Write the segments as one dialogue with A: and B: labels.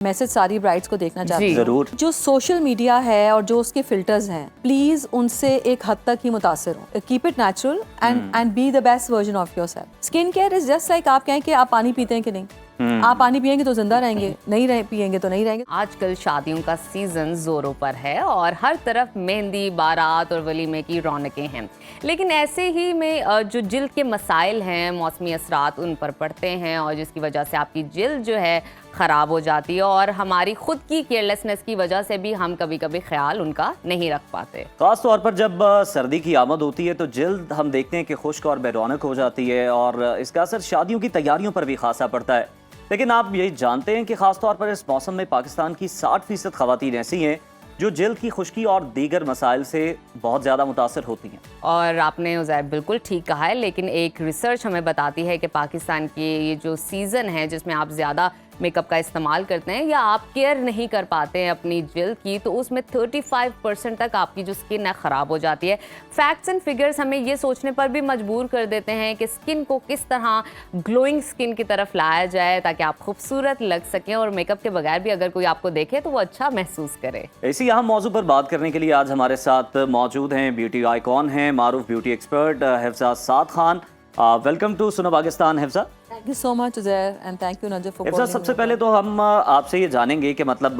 A: Message सारी brides को देखना चाहती हूँ।
B: जरूर।
A: जो सोशल मीडिया है और जो उसके फिल्टर्स हैं, प्लीज उनसे एक हद तक ही मुतासिर हो। Keep it natural and be the best version of yourself. Skin care is just like आप कहें कि आप पानी पीते हैं कि नहीं, आप पानी पियेंगे तो जिंदा रहेंगे, नहीं पियेंगे तो नहीं रहेंगे।
C: आजकल शादियों का सीजन जोरों पर है और हर तरफ मेहंदी, बारात और वलीमे की रौनकें हैं, लेकिन ऐसे ही में जो जिल्द के मसाइल हैं, मौसमी असरात उन पर पड़ते हैं और जिसकी वजह से आपकी जिल्द जो है ख़राब हो जाती है और हमारी खुद की केयरलेसनेस की वजह से भी हम कभी कभी ख्याल उनका नहीं रख पाते।
B: खास तौर पर जब सर्दी की आमद होती है तो जिल्द हम देखते हैं कि खुश्क और बेरौनक हो जाती है और इसका असर शादियों की तैयारियों पर भी खासा पड़ता है। लेकिन आप यही जानते हैं कि खास तौर पर इस मौसम में पाकिस्तान की 60% ख़वातीन ऐसी हैं जो जिल्द की खुश्की और दीगर मसाइल से बहुत ज़्यादा मुतासर होती हैं।
C: और आपने उज़ैर बिल्कुल ठीक कहा है, लेकिन एक रिसर्च हमें बताती है कि पाकिस्तान के ये जो सीज़न है जिसमें आप ज़्यादा मेकअप का इस्तेमाल करते हैं या आप केयर नहीं कर पाते हैं अपनी जिल्द की, तो उसमें 35% तक आपकी जो स्किन है ख़राब हो जाती है। फैक्ट्स एंड फिगर्स हमें ये सोचने पर भी मजबूर कर देते हैं कि स्किन को किस तरह ग्लोइंग स्किन की तरफ लाया जाए ताकि आप खूबसूरत लग सकें और मेकअप के बगैर भी अगर कोई आपको देखे तो वो अच्छा महसूस करे।
B: इसी अहम मौजू पर बात करने के लिए आज हमारे साथ मौजूद हैं ब्यूटी आइकॉन हैं, मारूफ beauty expert Hifza Saad Khan. Welcome to Suno Pakistan Hifza.
A: Thank you so much Uzair and thank you Najaf for
B: Hifza, सबसे पहले तो हम आपसे ये जानेंगे कि मतलब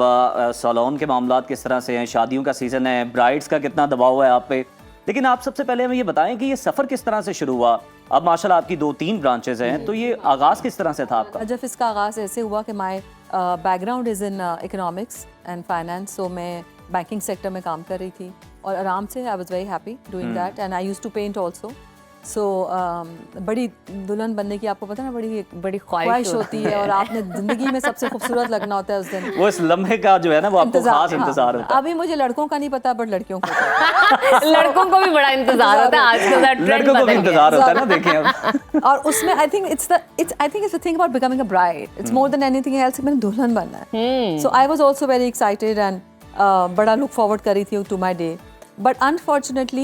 B: सैलून के मामलात किस तरह से हैं, शादियों का सीज़न है, ब्राइड्स का कितना दबाव है आप पे, लेकिन आप सबसे पहले हमें ये बताएं कि ये सफ़र किस तरह से शुरू हुआ। अब माशाल्लाह आपकी 2-3 ब्रांचेज हैं, तो ये आगाज़ किस तरह से था आपका?
A: नजफ, इसका आगाज़ ऐसे हुआ कि my background is in economics and finance, so मैं बैंकिंग सेक्टर में काम कर रही थी और आराम से I was very happy doing that and I used to paint also. So बड़ी दुल्हन बनने की आपको पता है ना, बड़ी ख्वाहिश होती है और आपने ज़िंदगी में सबसे खूबसूरत लगना होता है उस दिन।
B: वो इस लम्हे का जो है ना वो आपको खास इंतजार होता है।
A: अभी मुझे लड़कों का नहीं पता बट लड़कियों को पता है।
C: लड़कों को भी बड़ा इंतजार होता है आजकल,
B: लड़कों को भी इंतजार होता है ना, देखें अब।
A: और उसमें I think it's the thing about becoming a bride, it's more than anything else कि मैंने दुल्हन बनना है। So I was also very excited and बड़ा लुक फॉरवर्ड कर रही थी to my day, but unfortunately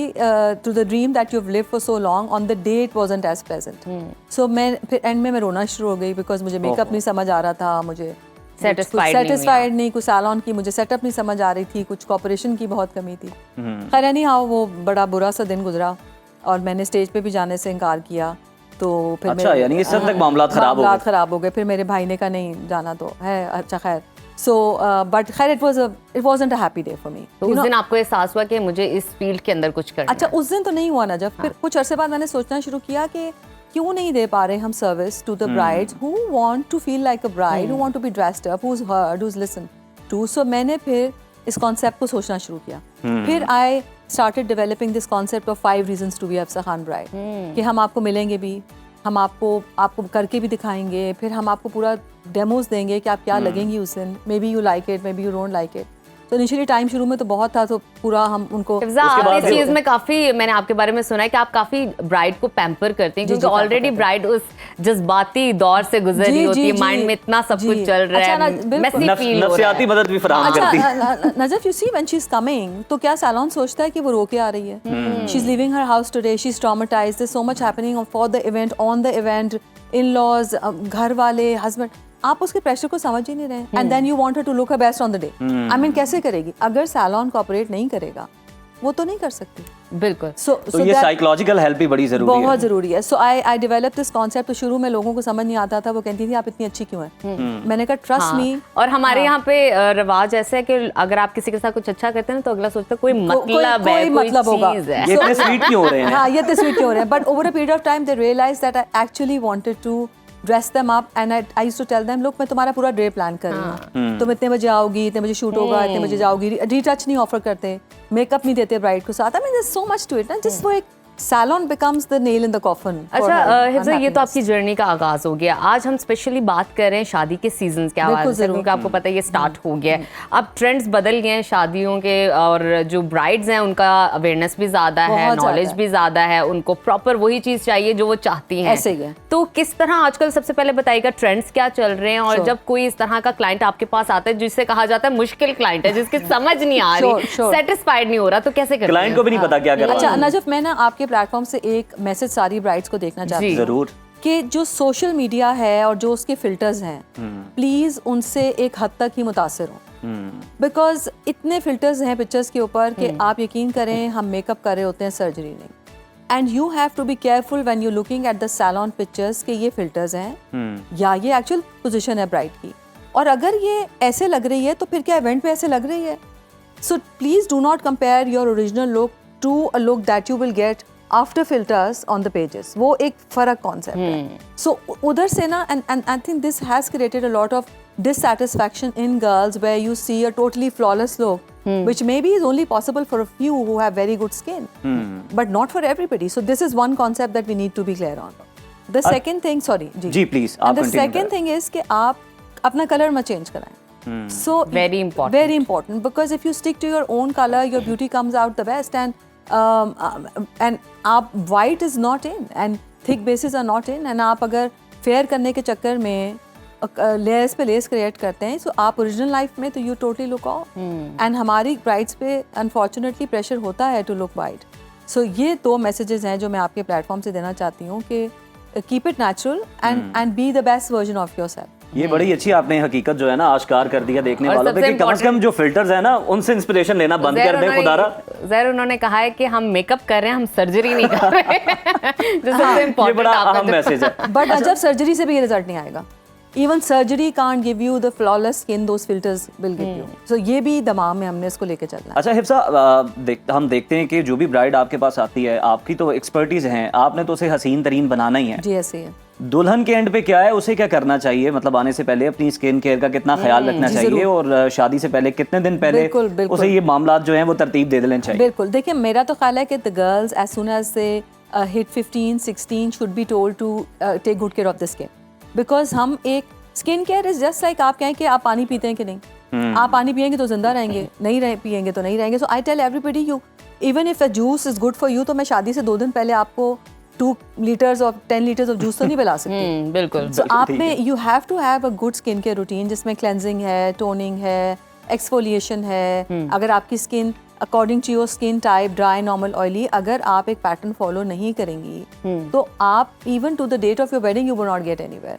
A: to the dream that you've lived for so long, on the day it wasn't as pleasant. So मैं फिर and में मैं रोना शुरू हो गई बिकॉज मुझे मेकअप नहीं समझ आ रहा था, मुझे सेटिस्फाइड नहीं, कुछ सैलून की मुझे सेटअप नहीं समझ आ रही थी, कुछ कॉपरेशन की बहुत कमी थी। खैर नहीं, हाँ वो बड़ा बुरा सा दिन गुजरा और मैंने स्टेज पे भी जाने से इनकार किया। तो फिर
B: अच्छा, यानी इस हद तक मामलात खराब हो गए। फिर मेरे भाई ने कहा नहीं जाना तो है, अच्छा खैर। So, but खैर it wasn't a happy day for me.
C: तो उस दिन आपको एहसास हुआ कि मुझे इस फील्ड के अंदर कुछ करना है।
A: अच्छा, उस दिन तो नहीं हुआ ना, जब फिर कुछ अरसे बाद मैंने सोचना शुरू किया कि क्यों नहीं दे पा रहे हम service to the brides who want to feel like a bride, who want to be dressed up, who is heard, who is listen to. So मैंने फिर इस कॉन्सेप्ट को सोचना शुरू किया। फिर I started developing this concept of 5 reasons to be Hifza Khan bride, कि हम आपको मिलेंगे भी, हम आपको करके भी दिखाएंगे, फिर हम आपको पूरा डेमोज देंगे कि आप क्या लगेंगी उस दिन, may be you like it, may be you don't like it. तो इनिशियली टाइम शुरू में तो बहुत था, तो पूरा हम उनको
C: इस चीज में काफी मैंने आपके बारे में सुना है कि आप काफी ब्राइड को पैम्पर करते हैं, क्योंकि ऑलरेडी ब्राइड उस जज्बाती दौर से गुजर रही होती है, माइंड में इतना सब कुछ चल रहा है, मेसी फील हो रहा है।
B: नफ्सियाती मदद भी फराहम करती है।
A: Najaf, you see when she is coming, तो क्या सैलून सोचता है कि वो रो के आ रही है। She is leaving her house today, she is traumatised, there is so much happening for the event, on the event, in laws, घर वाले, हस्बैंड, आप उसके प्रेशर को समझ ही नहीं रहे। And then you want her to look her best on the day. I mean कैसे करेगी अगर सैलून कोऑपरेट नहीं करेगा, वो तो नहीं कर सकती।
C: बिल्कुल।
B: तो ये साइकोलॉजिकल हेल्प भी बड़ी जरूरी है,
A: बहुत जरूरी है। So I develop this concept. तो शुरू में लोगों को समझ नहीं आता था, वो कहती थी आप इतनी अच्छी क्यों हैं। मैंने कहा ट्रस्ट मी।
C: और हमारे यहाँ पे रिवाज ऐसा है कि अगर आप किसी के साथ कुछ अच्छा करते हैं तो अगला सोचता है कोई मतलब है, कोई
A: मतलब होगा,
B: ये इतने स्वीट क्यों हो रहे हैं।
A: हाँ, ये इतने स्वीट क्यों हो रहे हैं। But over a period of time they realise that I actually wanted to dress them up and I used to tell them, लोग मैं तुम्हारा पूरा डे प्लान कर रही हूँ, तुम इतने बजे आओगी, इतने बजे शूट होगा, इतने बजे जाओगी। रीटच नहीं ऑफर करते, मेकअप नहीं देते ब्राइड को साथ। I mean there is so much to it ना, जस्ट वो एक salon becomes the nail in the coffin.
C: अच्छा हिफ्जा, ये तो आपकी जर्नी का आगाज हो गया। आज हम स्पेशली बात कर रहे हैं शादी के सीजन के हवाले से, क्योंकि आपको पता है ये स्टार्ट हो गया है। अब ट्रेंड्स बदल गए हैं शादियों के और जो ब्राइड्स हैं उनका अवेयरनेस भी ज्यादा है, नॉलेज भी ज्यादा है, उनको प्रॉपर वही चीज चाहिए जो वो चाहती हैं।
A: ऐसे ही है।
C: तो किस तरह आजकल सबसे पहले बताइएगा ट्रेंड्स क्या चल रहे हैं, और जब कोई इस तरह का क्लाइंट आपके पास आता है जिससे कहा जाता है मुश्किल क्लाइंट है, जिसकी समझ नहीं आ रही, सेटिस्फाइड नहीं हो रहा, तो कैसे करते हैं?
B: क्लाइंट को भी नहीं पता क्या करना है।
A: अच्छा नजफ, मैं ना आपके प्लेटफॉर्म से एक मैसेज सारी ब्राइड्स को देखना चाहती हूँ।
B: जरूर।
A: कि जो सोशल मीडिया है और जो उसके फिल्टर्स हैं, प्लीज़ उनसे एक हद तक ही मुतासिर हो, बिकॉज इतने फिल्टर्स हैं पिक्चर्स के ऊपर कि आप यकीन करें हम मेकअप कर रहे होते हैं, सर्जरी नहीं. And you have to be careful when you looking at the salon pictures कि ये फिल्टर्स हैं या ये एक्चुअल पोजीशन है ब्राइड की, और अगर ये ऐसे लग रही है तो फिर क्या इवेंट पे ऐसे लग रही है. So please do not compare your original look to a look that you will get after filters on the pages. वो एक फर्क कॉन्सेप्ट है. सो उधर से ना, and I think this has created a lot of dissatisfaction in girls where you see a totally flawless look, which maybe is only possible for a few who have very good skin, but not for everybody. So this is one concept that we need to be clear on. The second thing, sorry,
B: ji please,
A: and the second thing is कि आप अपना color मत change कराएं. So
C: Very important.
A: Very important, because if you stick to your own color, your beauty comes out the best. And आप white is not in, and thick bases are not in, and आप अगर fair करने के चक्कर में layers पे less create करते हैं, सो आप ओरिजिनल लाइफ में तो you totally look of. And हमारी ब्राइड्स पे अनफॉर्चुनेटली प्रेशर होता है टू लुक वाइट. सो ये 2 मैसेजेस हैं जो मैं आपके प्लेटफॉर्म से देना चाहती हूँ कि keep it natural and be the best version of yourself.
B: ये बड़ी अच्छी आपने हकीकत जो है ना आश्कार कर दिया देखने वालों पे कि कम से कम जो फिल्टर्स है ना उनसे इंस्पिरेशन लेना बंद कर दें खुदारा.
C: ज़हर उन्होंने कहा है कि हम मेकअप कर रहे हैं, हम सर्जरी नहीं कर रहे हैं. जो सबसे
B: ये
C: इम्पोर्टेंट
B: बड़ा अहम मैसेज है.
A: बट जब सर्जरी से भी ये रिजल्ट नहीं आएगा. Even surgery can't give you the flawless skin those filters will give you. So ये भी दिमाग में हमने इसको लेके चलना है.
B: अच्छा हिफ्सा, हम देखते हैं कि जो भी ब्राइड आपके पास आती है, आपकी तो एक्सपर्टीज है, आपने तो उसे हसीन तरीन बनाना ही है.
A: जी ऐसे ही है.
B: दुल्हन के एंड पे क्या है, उसे क्या करना चाहिए, मतलब आने से पहले अपनी स्किन केयर का कितना ख्याल रखना चाहिए, और शादी से पहले कितने दिन पहले
A: बिल्कुल, बिल्कुल.
B: उसे ये मामला जो हैं वो तरतीब दे देने चाहिए.
A: बिल्कुल. देखिए मेरा तो ख्याल है कि the girls as soon as they hit 15, 16 should be told to take good care of the skin, because हम एक skin care is just like आप कहें कि आप पानी पीते हैं कि नहीं. आप पानी पियेंगे तो जिंदा रहेंगे, नहीं पियेंगे तो नहीं रहेंगे. So I tell everybody, you even if a juice is good for you, तो मैं शादी से 2 दिन पहले आपको 2 लीटर्स और 10 लीटर्स ऑफ जूस तो नहीं पिला सकती.
C: बिल्कुल.
A: सो आपने you have to have a good skin care routine जिसमें क्लेंजिंग है, टोनिंग है, एक्सफोलिएशन है. अगर आपकी skin according to your skin type, dry, normal, oily, अगर आप एक पैटर्न फॉलो नहीं करेंगी तो आप even to the date of your wedding you will not get anywhere.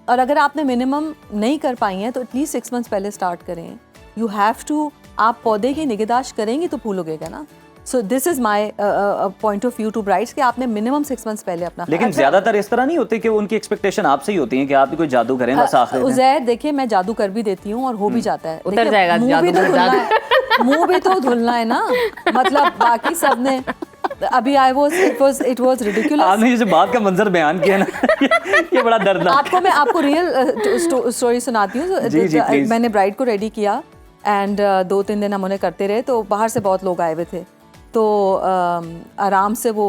A: और अगर आपने मिनिमम नहीं कर पाई हैं तो एटलीस्ट 6 मंथ्स पहले स्टार्ट करें. यू हैव टू, आप पौधे की निगहदाश्त करेंगी तो फूल उगेगा ना. So this is my point of view to brides कि आपने मिनिमम 6 मंथ्स पहले अपना.
B: लेकिन ज्यादातर इस तरह नहीं होते कि उनकी एक्सपेक्टेशन आपसे ही होती है कि आप भी कोई जादू करें बस आखिर में.
A: उज़ैर देखिए, मैं जादू कर भी देती हूँ और हो भी जाता है.
C: उतर जाएगा
A: मुंह भी तो धुलना है, मुंह भी तो धुलना है ना. मतलब बाकी सब ने अभी it was ridiculous.
B: आपने ये जो बात का मंजर बयान किया ना ये बड़ा दर्दनाक.
A: मैं आपको रियल स्टोरी सुनाती हूँ. मैंने ब्राइड को रेडी किया एंड 2-3 दिन हम उन्हें करते रहे. तो बाहर से बहुत लोग आए हुए थे, तो आराम से वो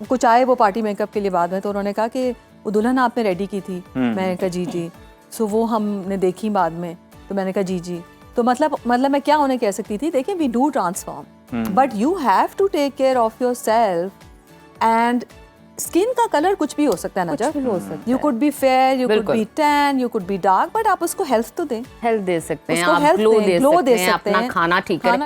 A: कुछ आए वो पार्टी मेकअप के लिए बाद में. तो उन्होंने कहा कि वो दुल्हन आपने रेडी की थी. मैंने कहा जी जी. सो वो हमने देखी बाद में, तो मैंने कहा जी जी. तो मतलब मैं क्या उन्हें कह सकती थी, देखिए we do transform, but you have to take care of yourself. And skin का कलर कुछ भी हो सकता है ना, जब you could be fair, you could be tan, you could be dark, but आप उसको हेल्थ तो दें.
C: हेल्थ दे सकते हैं,
A: उसको
C: आप
A: health
C: ग्लो
A: दें,
C: दे
A: glow
C: सकते
A: दे
C: हैं,
A: सकते
C: अपना
A: हैं.
C: खाना ठीक करें.